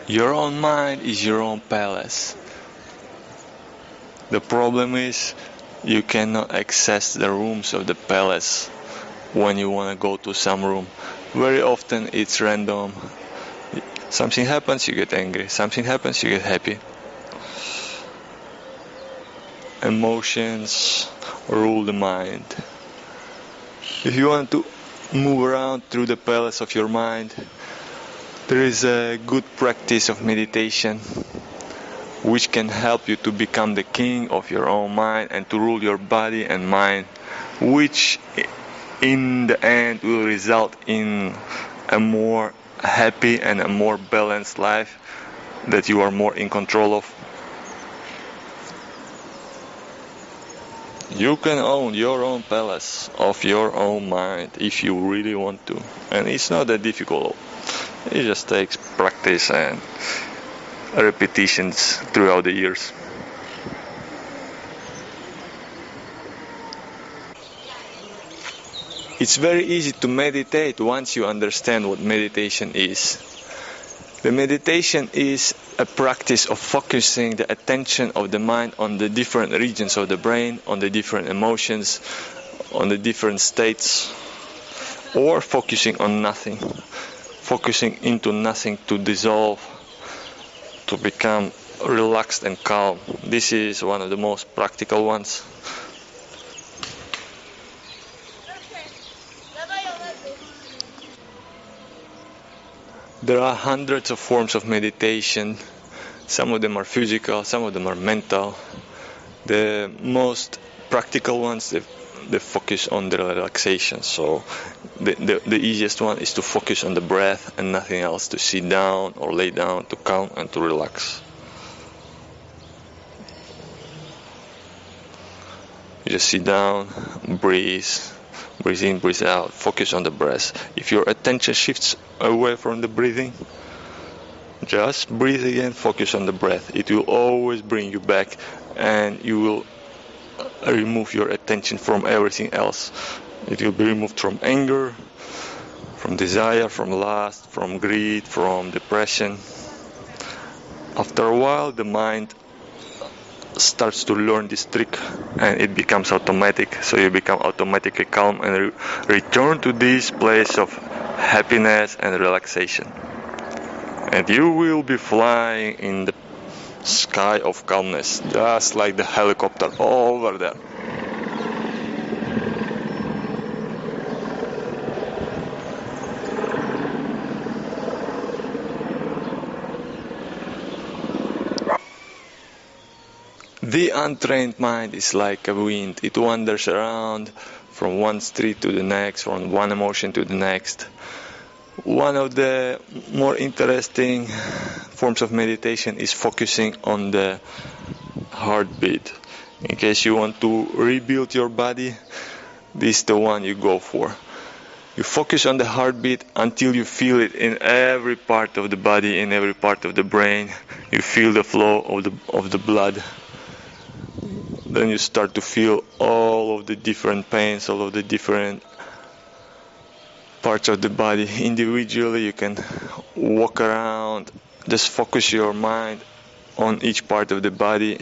Your own mind is your own palace. The problem is you cannot access the rooms of the palace when you want to go to some room. Very often it's random. Something happens, you get angry. Something happens, you get happy. Emotions rule the mind. If you want to move around through the palace of your mind, there is a good practice of meditation which can help you to become the king of your own mind and to rule your body and mind, which in the end will result in a more happy and a more balanced life that you are more in control of. You can own your own palace of your own mind if you really want to, and it's not that difficult. It just takes practice and repetitions throughout the years. It's very easy to meditate once you understand what meditation is. The meditation is a practice of focusing the attention of the mind on the different regions of the brain, on the different emotions, on the different states, or focusing on nothing. Focusing into nothing to dissolve, to become relaxed and calm. This is one of the most practical ones. There are hundreds of forms of meditation. Some of them are physical, some of them are mental. The most practical ones, they focus on the relaxation. So the easiest one is to focus on the breath and nothing else, to sit down or lay down, to calm and to relax. You just sit down, breathe in, breathe out, focus on the breath. If your attention shifts away from the breathing, just breathe again, focus on the breath. It will always bring you back and you will remove your attention from everything else. It will be removed from anger, from desire, from lust, from greed, from depression. After a while, the mind starts to learn this trick and it becomes automatic, so you become automatically calm and return to this place of happiness and relaxation, and you will be flying in the sky of calmness, just like the helicopter over there. The untrained mind is like a wind. It wanders around from one street to the next, from one emotion to the next. One of the more interesting forms of meditation is focusing on the heartbeat. In case you want to rebuild your body, this is the one you go for. You focus on the heartbeat until you feel it in every part of the body, in every part of the brain. You feel the flow of the blood. Then you start to feel all of the different pains, all of the different parts of the body. Individually, you can walk around, just focus your mind on each part of the body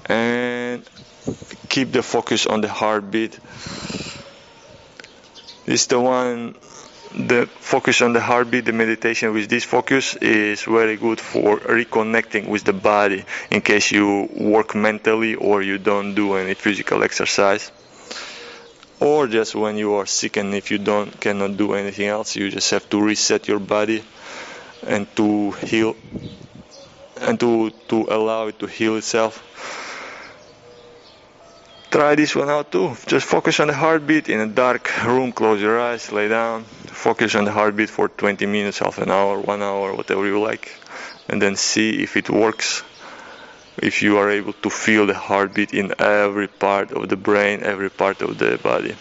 and keep the focus on the heartbeat. This is the focus on the heartbeat. The meditation with this focus is very good for reconnecting with the body in case you work mentally or you don't do any physical exercise, or just when you are sick and if you cannot do anything else, you just have to reset your body and to heal and to allow it to heal itself. Try this one out too. Just focus on the heartbeat in a dark room, close your eyes, lay down, focus on the heartbeat for 20 minutes, half an hour, 1 hour, whatever you like, and then see if it works, if you are able to feel the heartbeat in every part of the brain, every part of the body.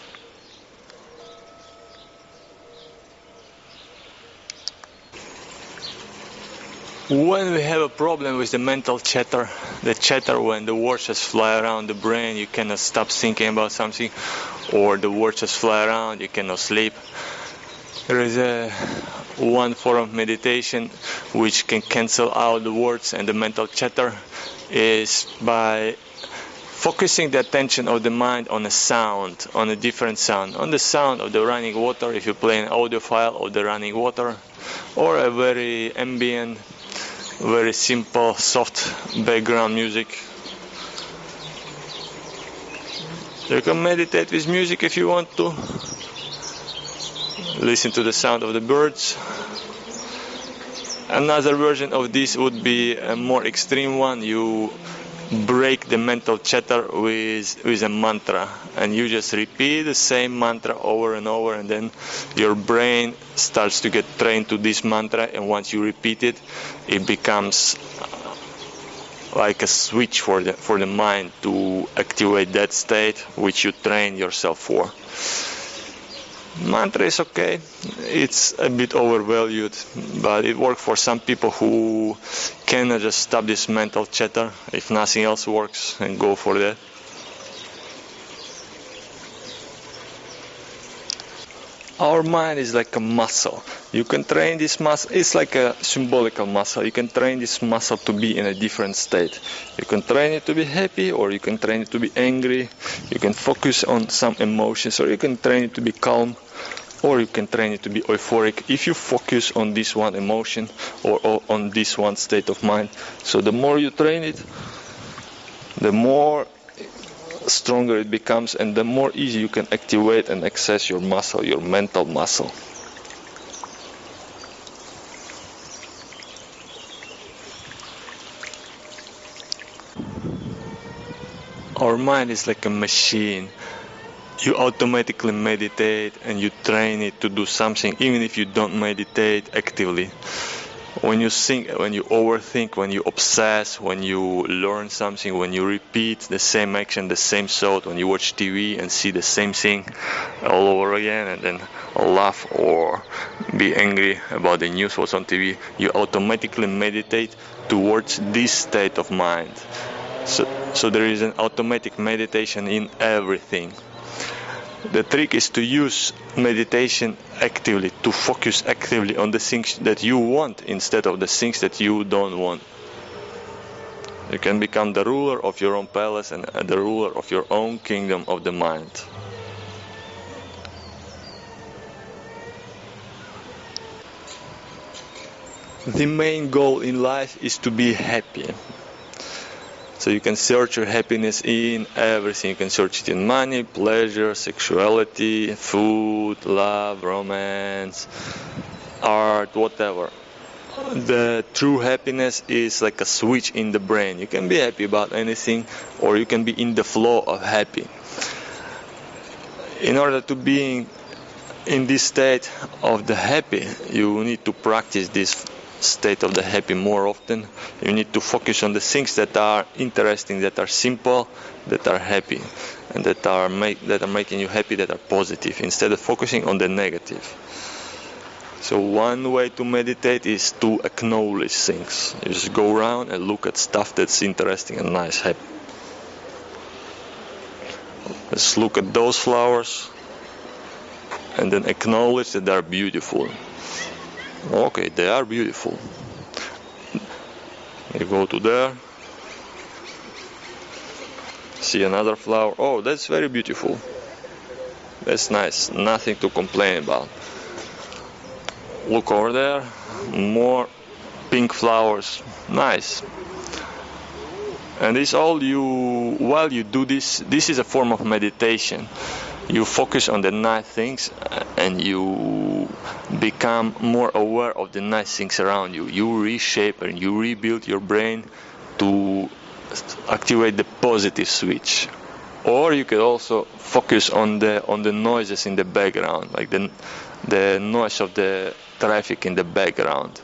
When we have a problem with the mental chatter, the chatter when the words just fly around the brain, you cannot stop thinking about something, or the words just fly around, you cannot sleep. There is one form of meditation which can cancel out the words and the mental chatter is by focusing the attention of the mind on a sound, on a different sound, on the sound of the running water if you play an audio file of the running water, or a very ambient, very simple, soft background music. You can meditate with music if you want to. Listen to the sound of the birds. Another version of this would be a more extreme one. You break the mental chatter with a mantra, and you just repeat the same mantra over and over, and then your brain starts to get trained to this mantra, and once you repeat it, it becomes like a switch for the mind to activate that state which you train yourself for. Mantra is okay, it's a bit overvalued, but it works for some people who cannot just stop this mental chatter. If nothing else works, and go for that. Our mind is like a muscle. You can train this muscle. It's like a symbolical muscle. You can train this muscle to be in a different state. You can train it to be happy, or you can train it to be angry. You can focus on some emotions, or you can train it to be calm, or you can train it to be euphoric. If you focus on this one emotion or on this one state of mind, so the more you train it, the more stronger it becomes, and the more easy you can activate and access your muscle, your mental muscle. Our mind is like a machine. You automatically meditate and you train it to do something even if you don't meditate actively. When you think, when you overthink, when you obsess, when you learn something, when you repeat the same action, the same thought, when you watch TV and see the same thing all over again and then laugh or be angry about the news what's on TV, you automatically meditate towards this state of mind. So there is an automatic meditation in everything. The trick is to use meditation actively, to focus actively on the things that you want instead of the things that you don't want. You can become the ruler of your own palace and the ruler of your own kingdom of the mind. The main goal in life is to be happy. So you can search your happiness in everything. You can search it in money, pleasure, sexuality, food, love, romance, art, whatever. The true happiness is like a switch in the brain. You can be happy about anything, or you can be in the flow of happy. In order to be in this state of the happy, you need to practice this state of the happy more often. You need to focus on the things that are interesting, that are simple, that are happy, and that are making you happy, that are positive, instead of focusing on the negative. So one way to meditate is to acknowledge things. You just go around and look at stuff that's interesting and nice, happy. Just look at those flowers and then acknowledge that they are beautiful. Okay, they are beautiful. You go to there, see another flower. Oh, that's very beautiful. That's nice. Nothing to complain about. Look over there, more pink flowers. Nice. And this all while you do this is a form of meditation. You focus on the nice things and you become more aware of the nice things around you. You reshape and you rebuild your brain to activate the positive switch. Or you can also focus on the noises in the background, like the noise of the traffic in the background.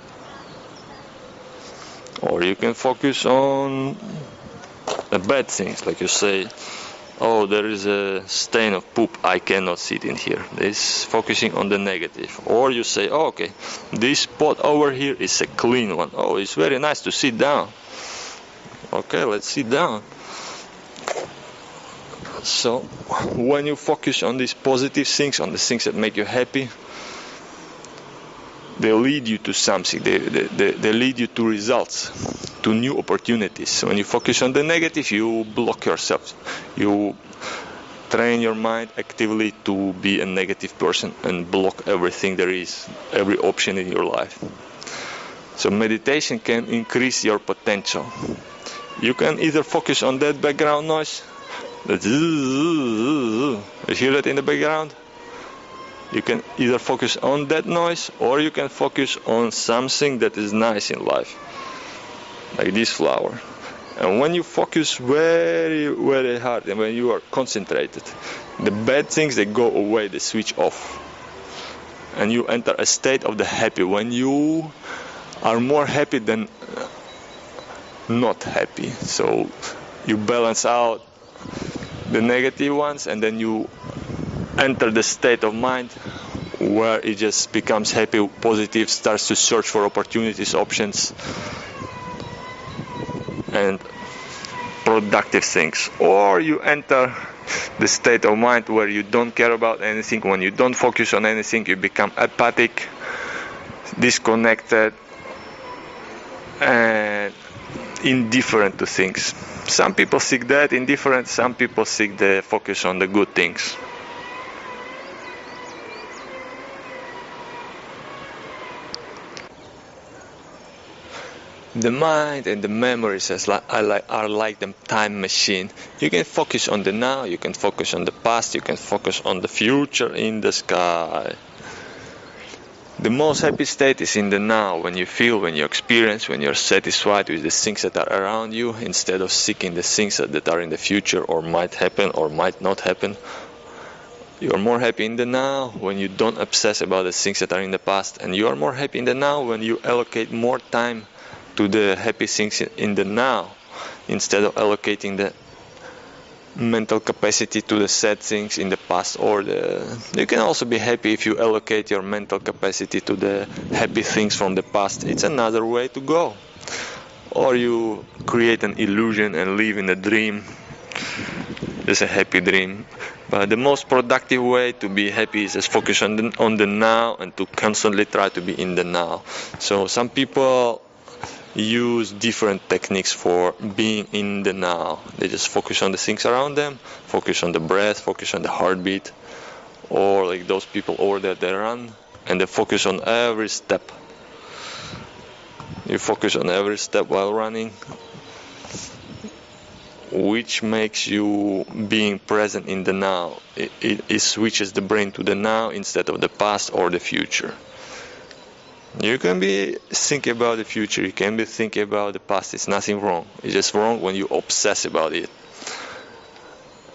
Or you can focus on the bad things, like you say, oh, there is a stain of poop, I cannot sit in here. This focusing on the negative. Or you say, oh, okay, this spot over here is a clean one. Oh, it's very nice to sit down. Okay, let's sit down. So when you focus on these positive things, on the things that make you happy, they lead you to something. They lead you to results, to new opportunities. So when you focus on the negative, you block yourself. You train your mind actively to be a negative person and block everything there is, every option in your life. So meditation can increase your potential. You can either focus on that background noise, you hear that in the background? You can either focus on that noise, or you can focus on something that is nice in life, like this flower. And when you focus very, very hard, and when you are concentrated, the bad things, they go away, they switch off. And you enter a state of the happy, when you are more happy than not happy. So you balance out the negative ones, and then you enter the state of mind where it just becomes happy, positive, starts to search for opportunities, options, and productive things. Or you enter the state of mind where you don't care about anything. When you don't focus on anything, you become apathic, disconnected, and indifferent to things. Some people seek that indifference, some people seek the focus on the good things. The mind and the memories are like the time machine. You can focus on the now, you can focus on the past, you can focus on the future in the sky. The most happy state is in the now, when you feel, when you experience, when you're satisfied with the things that are around you, instead of seeking the things that are in the future or might happen or might not happen. You are more happy in the now when you don't obsess about the things that are in the past, and you are more happy in the now when you allocate more time to the happy things in the now, instead of allocating the mental capacity to the sad things in the past. You can also be happy if you allocate your mental capacity to the happy things from the past. It's another way to go. Or you create an illusion and live in a dream. It's a happy dream. But the most productive way to be happy is just focus on the now, and to constantly try to be in the now. So some people use different techniques for being in the now. They just focus on the things around them, focus on the breath, focus on the heartbeat, or like those people over there, they run and they focus on every step. You focus on every step while running, which makes you being present in the now. It switches the brain to the now instead of the past or the future. You can be thinking about the future, you can be thinking about the past. It's nothing wrong. It's just wrong when you obsess about it.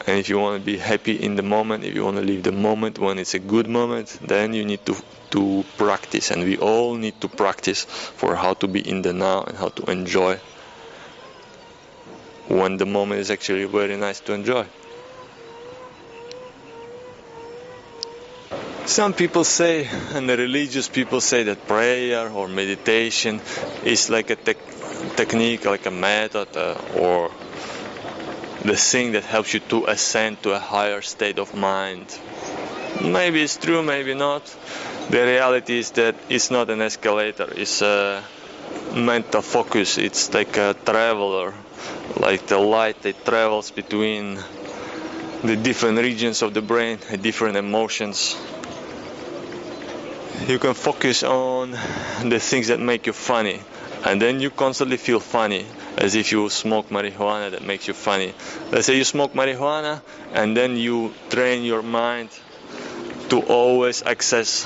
And if you want to be happy in the moment, if you want to live the moment when it's a good moment, then you need to practice. And we all need to practice for how to be in the now and how to enjoy when the moment is actually very nice to enjoy. Some people say, and the religious people say, that prayer or meditation is like a technique, like a method, or the thing that helps you to ascend to a higher state of mind. Maybe it's true, maybe not. The reality is that it's not an escalator, it's a mental focus. It's like a traveler, like the light that travels between the different regions of the brain, different emotions. You can focus on the things that make you funny, and then you constantly feel funny, as if you smoke marijuana that makes you funny. Let's say you smoke marijuana, and then you train your mind to always access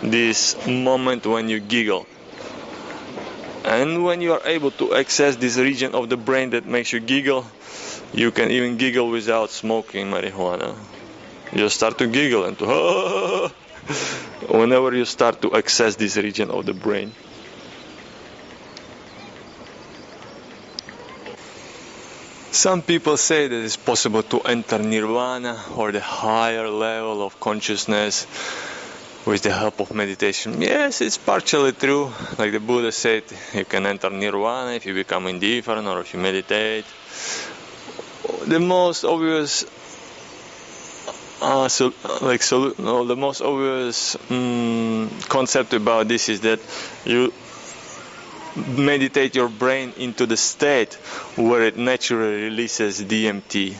this moment when you giggle. And when you are able to access this region of the brain that makes you giggle, you can even giggle without smoking marijuana. You just start to giggle and to whenever you start to access this region of the brain. Some people say that it's possible to enter nirvana, or the higher level of consciousness, with the help of meditation. Yes, it's partially true. Like the Buddha said, you can enter nirvana if you become indifferent or if you meditate. The most obvious No, the most obvious concept about this is that you meditate your brain into the state where it naturally releases DMT.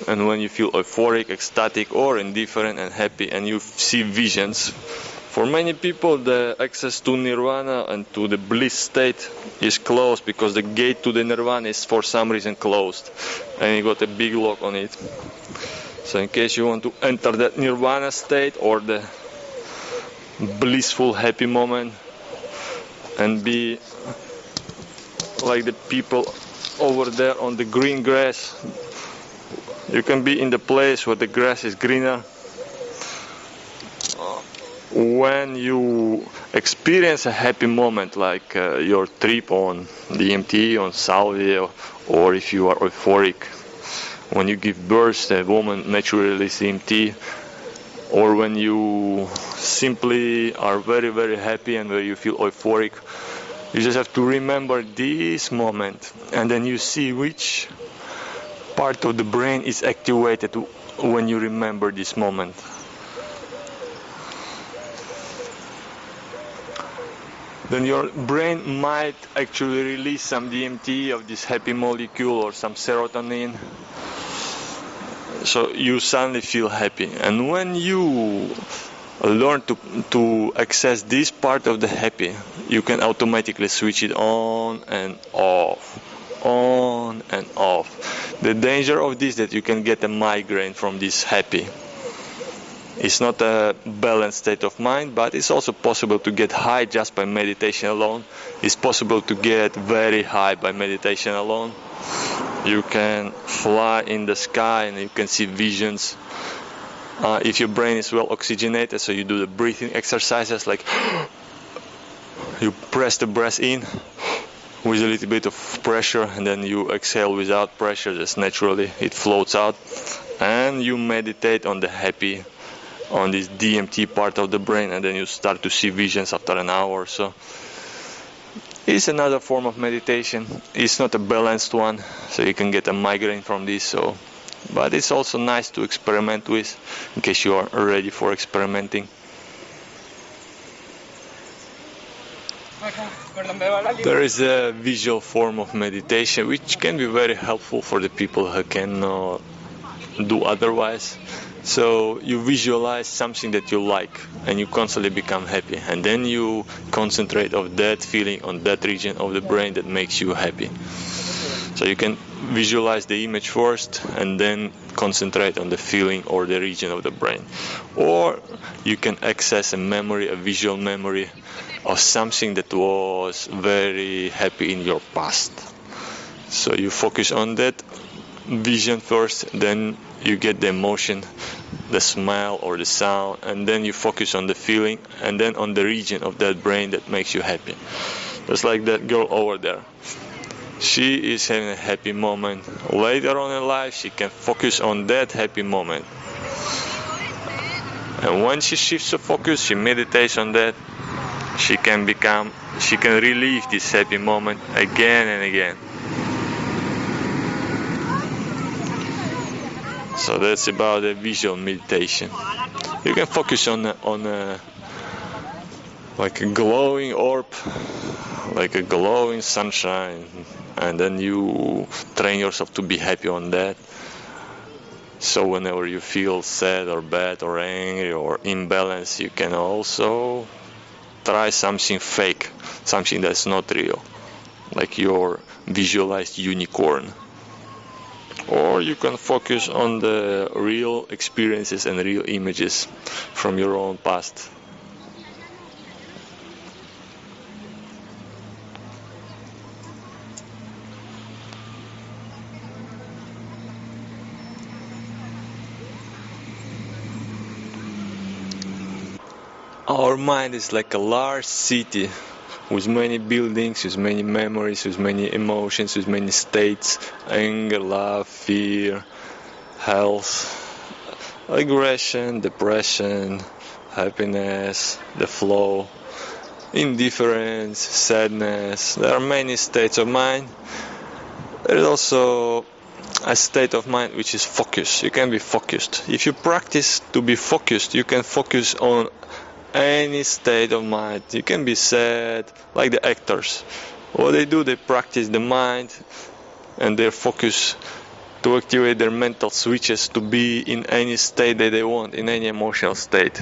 And when you feel euphoric, ecstatic, or indifferent and happy, and you see visions, for many people the access to nirvana and to the bliss state is closed because the gate to the nirvana is for some reason closed, and you got a big lock on it. So in case you want to enter that nirvana state or the blissful happy moment and be like the people over there on the green grass, you can be in the place where the grass is greener. When you experience a happy moment like your trip on DMT, on salvia, or if you are euphoric, when you give birth, a woman naturally releases DMT, or when you simply are very, very happy and where you feel euphoric, you just have to remember this moment, and then you see which part of the brain is activated when you remember this moment. Then your brain might actually release some DMT of this happy molecule or some serotonin, so you suddenly feel happy. And when you learn to access this part of the happy, you can automatically switch it on and off. The danger of this is that you can get a migraine from this happy. It's not a balanced state of mind, but it's also possible to get high just by meditation alone. It's possible to get very high by meditation alone. You can fly in the sky and you can see visions. If your brain is well oxygenated, so you do the breathing exercises, like you press the breath in with a little bit of pressure, and then you exhale without pressure, just naturally it floats out, and you meditate on the happy, on this DMT part of the brain, and then you start to see visions after an hour or so. It's another form of meditation. It's not a balanced one, so you can get a migraine from this. But it's also nice to experiment with, in case you are ready for experimenting. There is a visual form of meditation which can be very helpful for the people who cannot do otherwise. So you visualize something that you like and you constantly become happy, and then you concentrate on that feeling, on that region of the brain that makes you happy. So you can visualize the image first and then concentrate on the feeling or the region of the brain. Or you can access a memory, a visual memory of something that was very happy in your past. So you focus on that vision first, then you get the emotion, the smell or the sound, and then you focus on the feeling and then on the region of that brain that makes you happy. Just like that girl over there. She is having a happy moment. Later on in life, she can focus on that happy moment. And when she shifts her focus, she meditates on that, she can relive this happy moment again and again. So that's about the visual meditation. You can focus on like a glowing orb, like a glowing sunshine, and then you train yourself to be happy on that. So whenever you feel sad or bad or angry or imbalanced, you can also try something fake, something that's not real, like your visualized unicorn. Or you can focus on the real experiences and real images from your own past. Our mind is like a large city with many buildings, with many memories, with many emotions, with many states: anger, love, fear, health, aggression, depression, happiness, the flow, indifference, sadness. There are many states of mind. There is also a state of mind which is focused. You can be focused. If you practice to be focused, you can focus on any state of mind. You can be sad, like the actors. What they do, they practice the mind and their focus to activate their mental switches to be in any state that they want, in any emotional state.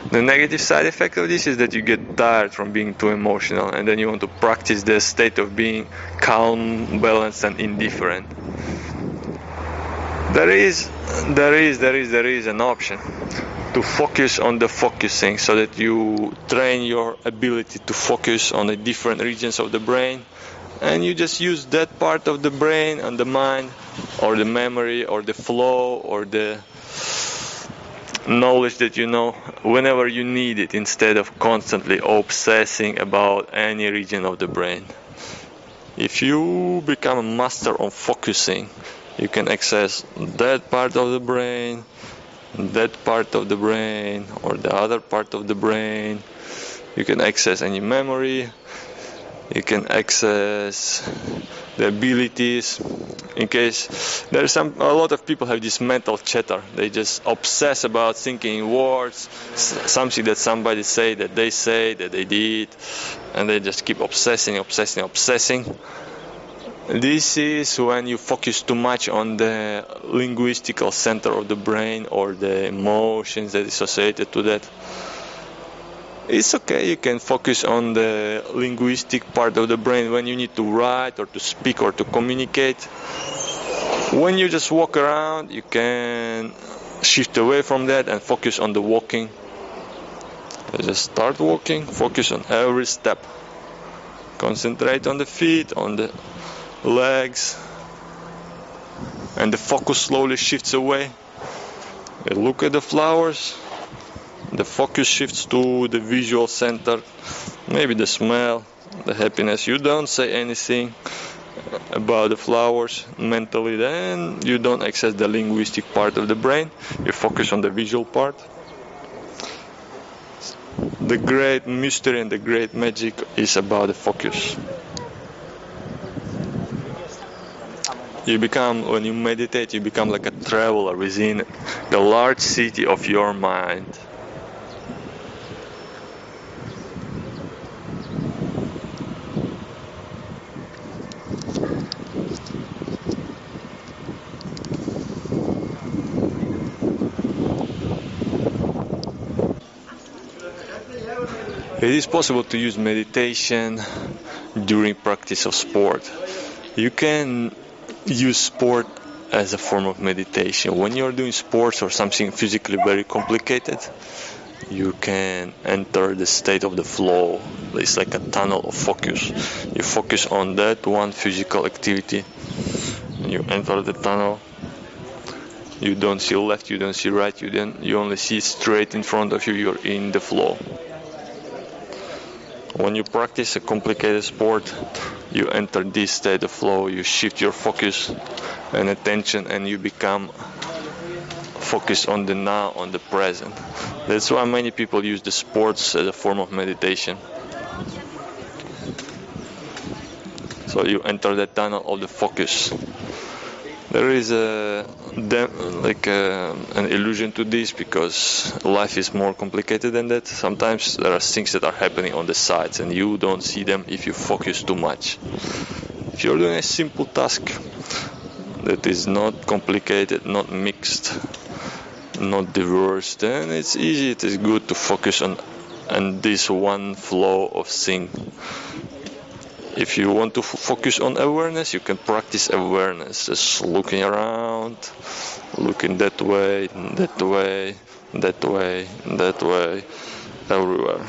The negative side effect of this is that you get tired from being too emotional, and then you want to practice the state of being calm, balanced, and indifferent. There is an option to focus on the focusing, so that you train your ability to focus on the different regions of the brain, and you just use that part of the brain and the mind, or the memory, or the flow, or the knowledge that you know whenever you need it, instead of constantly obsessing about any region of the brain. If you become a master on focusing, you can access that part of the brain, that part of the brain, or the other part of the brain. You can access any memory. You can access the abilities. In case there's a lot of people have this mental chatter. They just obsess about thinking in words, something that somebody say, that they did, and they just keep obsessing. This is when you focus too much on the linguistical center of the brain, or the emotions that is associated to that. It's okay, you can focus on the linguistic part of the brain when you need to write, or to speak, or to communicate. When you just walk around, you can shift away from that and focus on the walking. Just start walking, focus on every step. Concentrate on the feet, on the legs, and the focus slowly shifts away. You look at the flowers, the focus shifts to the visual center, maybe the smell, the happiness. You don't say anything about the flowers mentally, then you don't access the linguistic part of the brain. You focus on the visual part. The great mystery and the great magic is about the focus. When you meditate, you become like a traveler within the large city of your mind. It is possible to use meditation during practice of sport. You can use sport as a form of meditation. When you're doing sports or something physically very complicated, you can enter the state of the flow. It's like a tunnel of focus. You focus on that one physical activity. You enter the tunnel. You don't see left, you don't see right, you only see straight in front of you. You're in the flow. When you practice a complicated sport, you enter this state of flow, you shift your focus and attention, and you become focused on the now, on the present. That's why many people use the sports as a form of meditation. So you enter the tunnel of the focus. There is an illusion to this, because life is more complicated than that. Sometimes there are things that are happening on the sides and you don't see them if you focus too much. If you're doing a simple task that is not complicated, not mixed, not diverse, then it's easy, it is good to focus on this one flow of thing. If you want to focus on awareness, you can practice awareness, just looking around, looking that way, everywhere.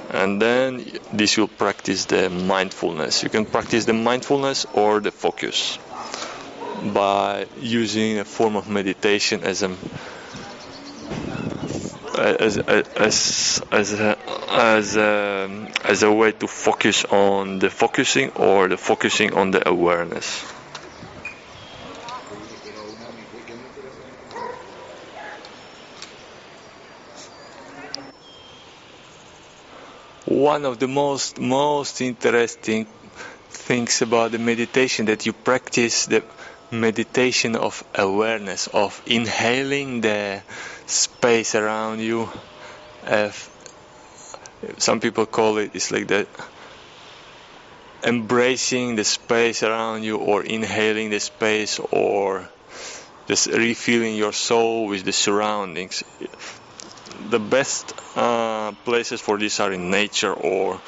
And then this will practice the mindfulness. You can practice the mindfulness or the focus by using a form of meditation as a way to focus on the focusing, or the focusing on the awareness. One of the most interesting things about the meditation that you practice, meditation of awareness, of inhaling the space around you. Some people call it's like that, embracing the space around you, or inhaling the space, or just refilling your soul with the surroundings. The best places for this are in nature, or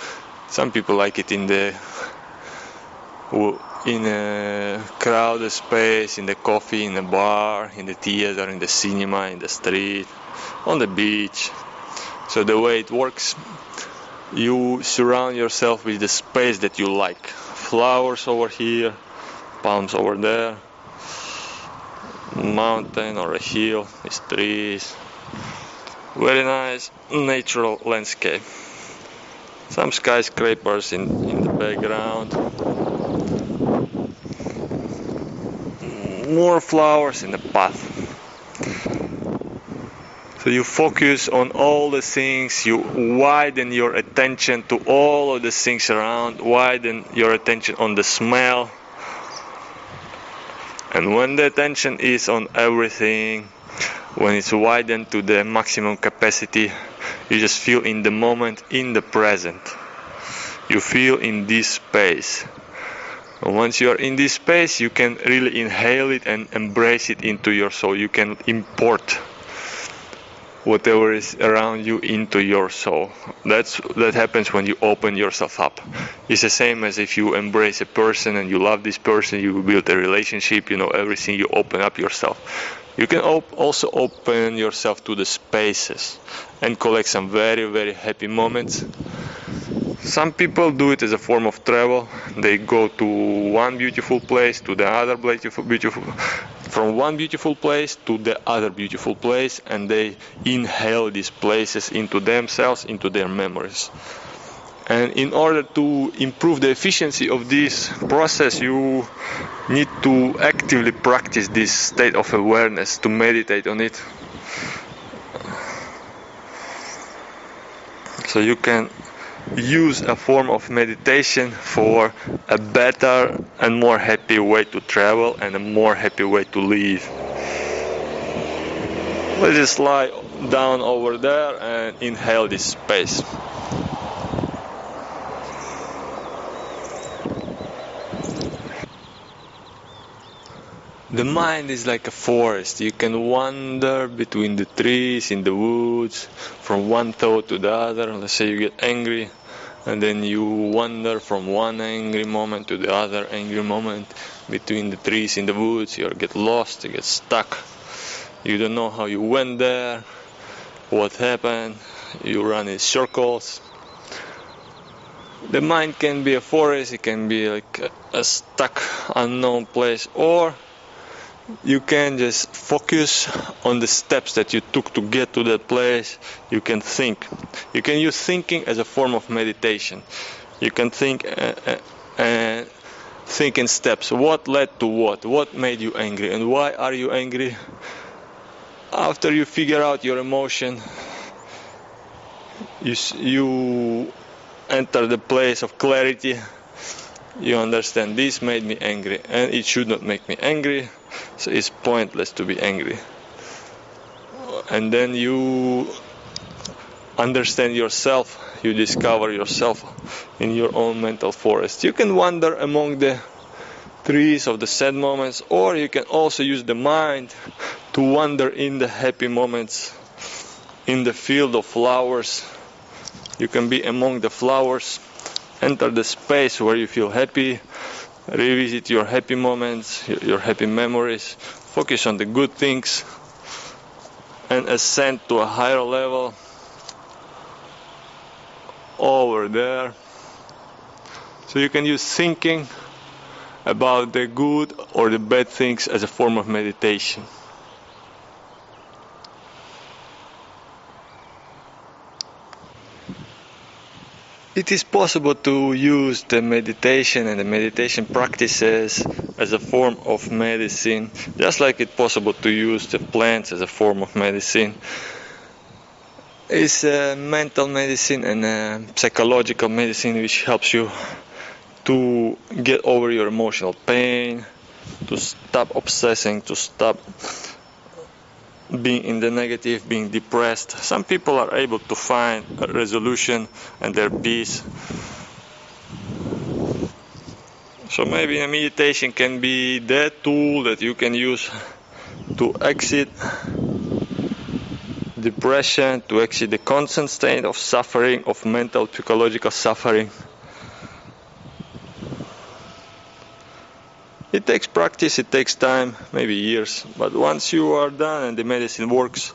some people like it in a crowded space, in the coffee, in the bar, in the theater, in the cinema, in the street, on the beach. So the way it works, you surround yourself with the space that you like. Flowers over here, palms over there, mountain or a hill, these trees. Very nice natural landscape. Some skyscrapers in the background. More flowers in the path. So you focus on all the things, you widen your attention to all of the things around, widen your attention on the smell. And when the attention is on everything, when it's widened to the maximum capacity, you just feel in the moment, in the present. You feel in this space. And once you are in this space, you can really inhale it and embrace it into your soul. You can import whatever is around you into your soul. That happens when you open yourself up. It's the same as if you embrace a person and you love this person, you build a relationship, everything, you open up yourself. You can also open yourself to the spaces and collect some very, very happy moments. Some people do it as a form of travel. They go to one beautiful place to the other beautiful, from one beautiful place to the other beautiful place, and they inhale these places into themselves, into their memories. And in order to improve the efficiency of this process, you need to actively practice this state of awareness, to meditate on it. So you can use a form of meditation for a better and more happy way to travel and a more happy way to live. Let's just lie down over there and inhale this space. The mind is like a forest. You can wander between the trees, in the woods, from one thought to the other. Let's say you get angry, and then you wander from one angry moment to the other angry moment between the trees in the woods. You get lost, you get stuck. You don't know how you went there, what happened. You run in circles. The mind can be a forest, it can be like a stuck, unknown place, or you can just focus on the steps that you took to get to that place. You can think. You can use thinking as a form of meditation. You can think in steps. What led to what? What made you angry? And why are you angry? After you figure out your emotion, you enter the place of clarity. You understand, this made me angry, and it should not make me angry. So it's pointless to be angry. And then you understand yourself, you discover yourself in your own mental forest. You can wander among the trees of the sad moments, or you can also use the mind to wander in the happy moments, in the field of flowers. You can be among the flowers, enter the space where you feel happy, revisit your happy moments, your happy memories, focus on the good things, and ascend to a higher level over there. So you can use thinking about the good or the bad things as a form of meditation. It is possible to use the meditation and the meditation practices as a form of medicine, just like it's possible to use the plants as a form of medicine. It's a mental medicine and a psychological medicine which helps you to get over your emotional pain, to to stop obsessing, to stop being in the negative, being depressed. Some people are able to find a resolution and their peace. So maybe a meditation can be that tool that you can use to exit depression, to exit the constant state of suffering, of mental, psychological suffering. It takes practice, it takes time, maybe years, but once you are done and the medicine works,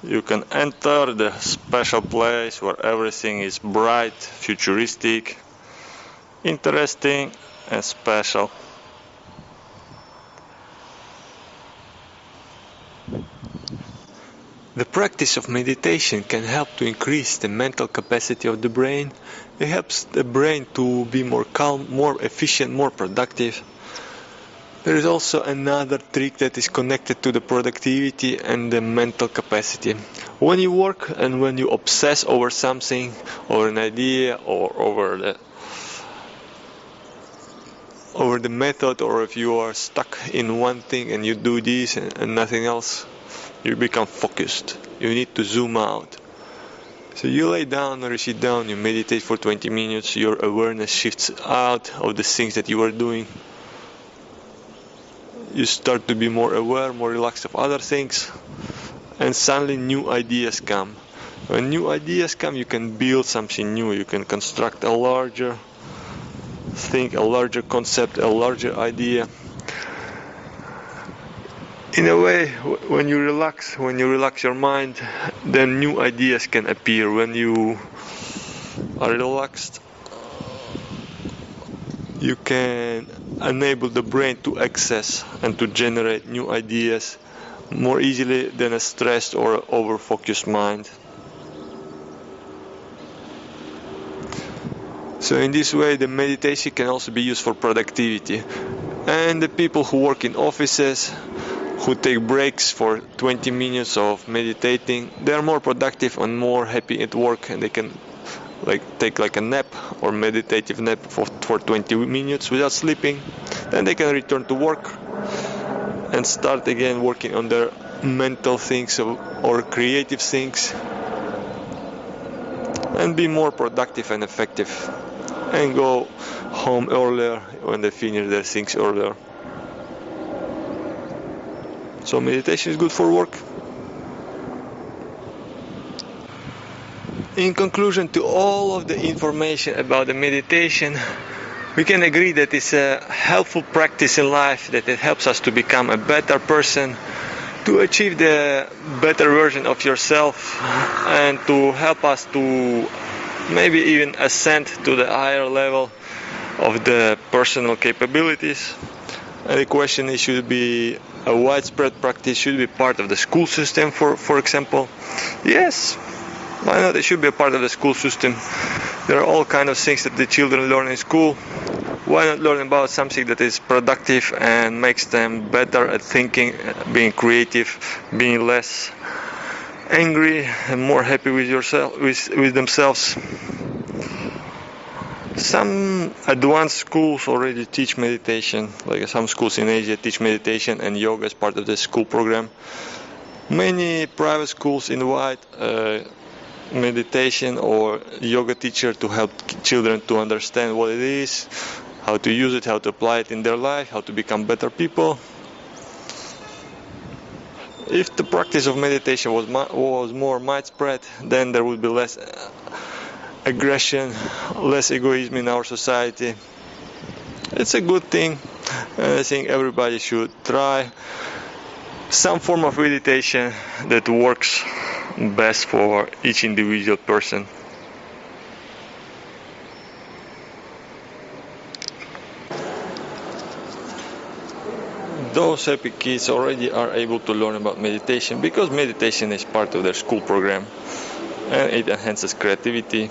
you can enter the special place where everything is bright, futuristic, interesting, and special. The practice of meditation can help to increase the mental capacity of the brain. It helps the brain to be more calm, more efficient, more productive. There is also another trick that is connected to the productivity and the mental capacity. When you work and when you obsess over something, over an idea, or over the method, or if you are stuck in one thing and you do this and nothing else, you become focused. You need to zoom out. So you lay down or you sit down, you meditate for 20 minutes, your awareness shifts out of the things that you are doing. You start to be more aware, more relaxed of other things, and suddenly new ideas come. When new ideas come, you can build something new, you can construct a larger thing, a larger concept, a larger idea. In a way, when you relax your mind, then new ideas can appear. When you are relaxed, you can enable the brain to access and to generate new ideas more easily than a stressed or over-focused mind. So in this way, the meditation can also be used for productivity. And the people who work in offices, who take breaks for 20 minutes of meditating, they are more productive and more happy at work, and they can take a nap or meditative nap for 20 minutes without sleeping. Then they can return to work and start again working on their mental things or creative things and be more productive and effective and go home earlier when they finish their things earlier. So meditation is good for work. In conclusion to all of the information about the meditation, we can agree that it's a helpful practice in life, that it helps us to become a better person, to achieve the better version of yourself, and to help us to maybe even ascend to the higher level of the personal capabilities. And the question is, should it be a widespread practice? Should it be part of the school system, for example? Yes. Why not? It should be a part of the school system. There are all kinds of things that the children learn in school. Why not learn about something that is productive and makes them better at thinking, being creative, being less angry and more happy with themselves? Some advanced schools already teach meditation, like some schools in Asia teach meditation and yoga as part of the school program. Many private schools invite meditation or yoga teacher to help children to understand what it is, how to use it, how to apply it in their life, how to become better people. If the practice of meditation was more widespread, then there would be less aggression, less egoism in our society. It's a good thing, and I think everybody should try some form of meditation that works best for each individual person. Those happy kids already are able to learn about meditation because meditation is part of their school program and it enhances creativity.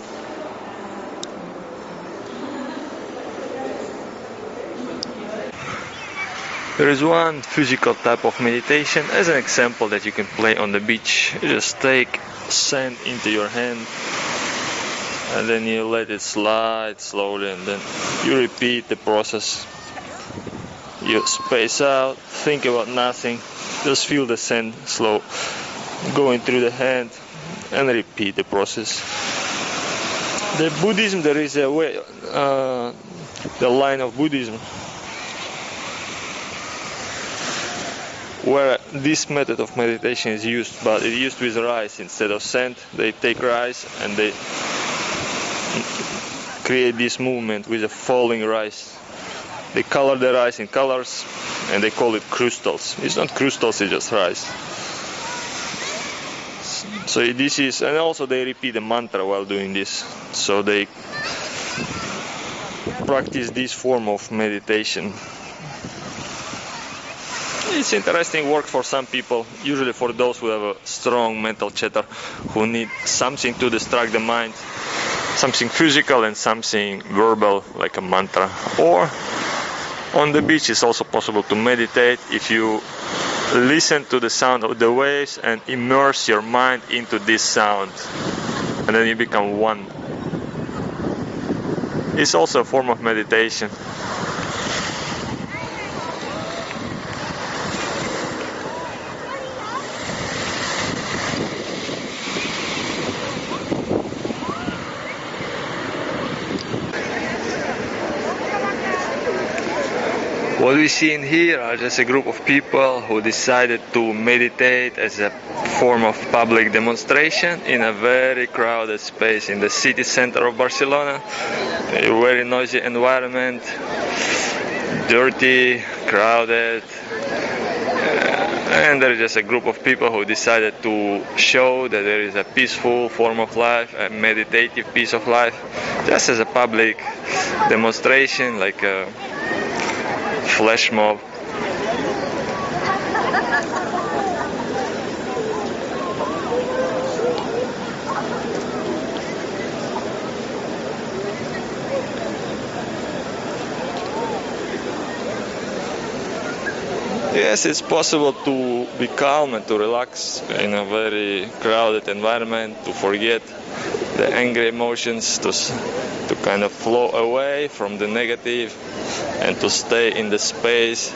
There is one physical type of meditation as an example that you can play on the beach. You just take sand into your hand and then you let it slide slowly and then you repeat the process. You space out, think about nothing, just feel the sand slow going through the hand, and repeat the process. The Buddhism, there is a way, the line of Buddhism where this method of meditation is used, but it's used with rice instead of sand. They take rice and they create this movement with a falling rice. They color the rice in colors and they call it crystals. It's not crystals, it's just rice. So this is, and also they repeat the mantra while doing this. So they practice this form of meditation. It's interesting work for some people, usually for those who have a strong mental chatter, who need something to distract the mind, something physical and something verbal like a mantra. Or on the beach it's also possible to meditate if you listen to the sound of the waves and immerse your mind into this sound, and then you become one. It's also a form of meditation. What we see in here are just a group of people who decided to meditate as a form of public demonstration in a very crowded space in the city center of Barcelona. A very noisy environment, dirty, crowded, and there is just a group of people who decided to show that there is a peaceful form of life, a meditative piece of life, just as a public demonstration, like a flash mob. Yes, it's possible to be calm and to relax in a very crowded environment, to forget the angry emotions, to kind of flow away from the negative and to stay in the space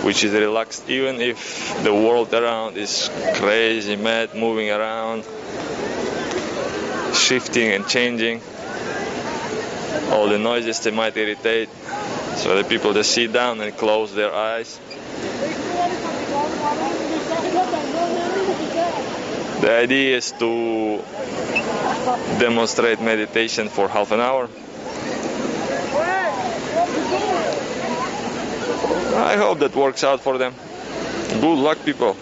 which is relaxed, even if the world around is crazy, mad, moving around, shifting and changing. All the noises, they might irritate, so the people just sit down and close their eyes. The idea is to demonstrate meditation for half an hour. I hope that works out for them. Good luck, people.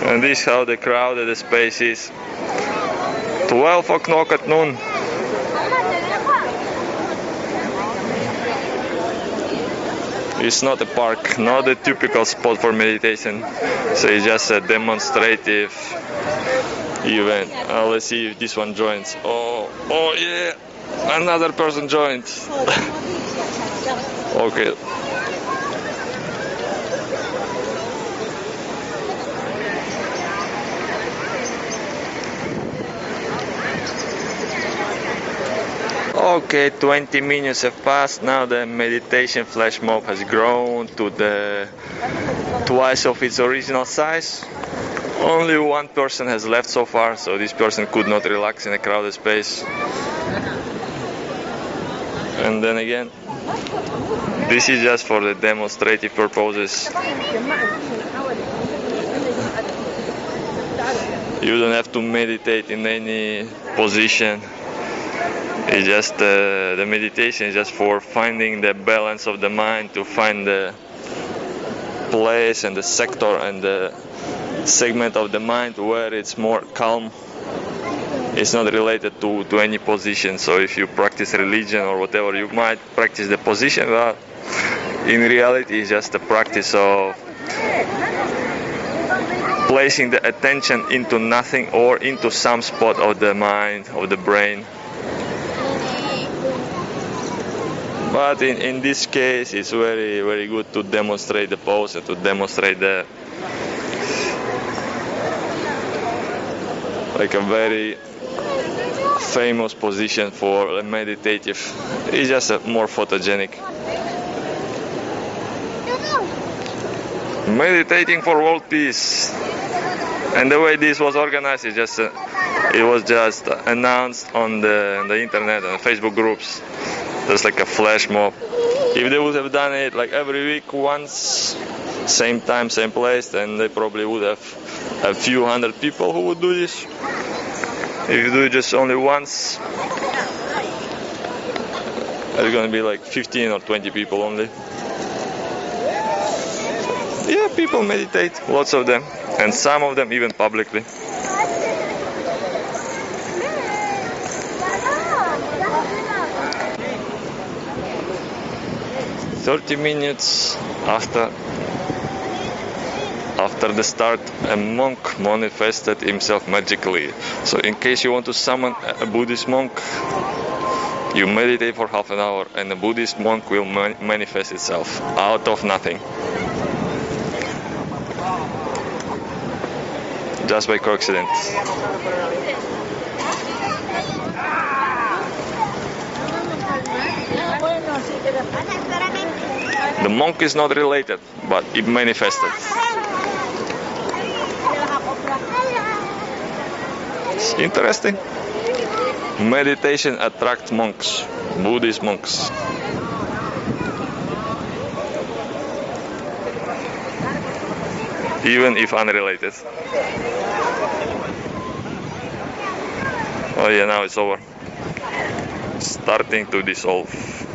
And this is how the crowded space is. 12 o'clock at noon. It's not a park, not a typical spot for meditation. So it's just a demonstrative event. Let's see if this one joins. Oh yeah, another person joined. Okay. Okay, 20 minutes have passed. Now the meditation flash mob has grown to the twice of its original size. Only one person has left so far, so this person could not relax in a crowded space. And then again, this is just for the demonstrative purposes. You don't have to meditate in any position. It's just the meditation is just for finding the balance of the mind, to find the place and the sector and the segment of the mind where it's more calm. It's not related to any position. So if you practice religion or whatever, you might practice the position, but in reality it's just a practice of placing the attention into nothing or into some spot of the mind, of the brain. But in this case, it's very, very good to demonstrate the pose and to demonstrate the like a very famous position for a meditative. It's just more photogenic. Meditating for world peace. And the way this was organized is just it was just announced on the internet and Facebook groups. There's like a flash mob. If they would have done it like every week once, same time, same place, then they probably would have a few hundred people who would do this. If you do it just only once, there's gonna be like 15 or 20 people only. Yeah, people meditate, lots of them, and some of them even publicly. 30 minutes after the start, a monk manifested himself magically. So in case you want to summon a Buddhist monk, you meditate for half an hour and the Buddhist monk will manifest itself out of nothing. Just by coincidence. The monk is not related, but it manifested. It's interesting. Meditation attracts monks, Buddhist monks. Even if unrelated. Oh yeah, now it's over. Starting to dissolve.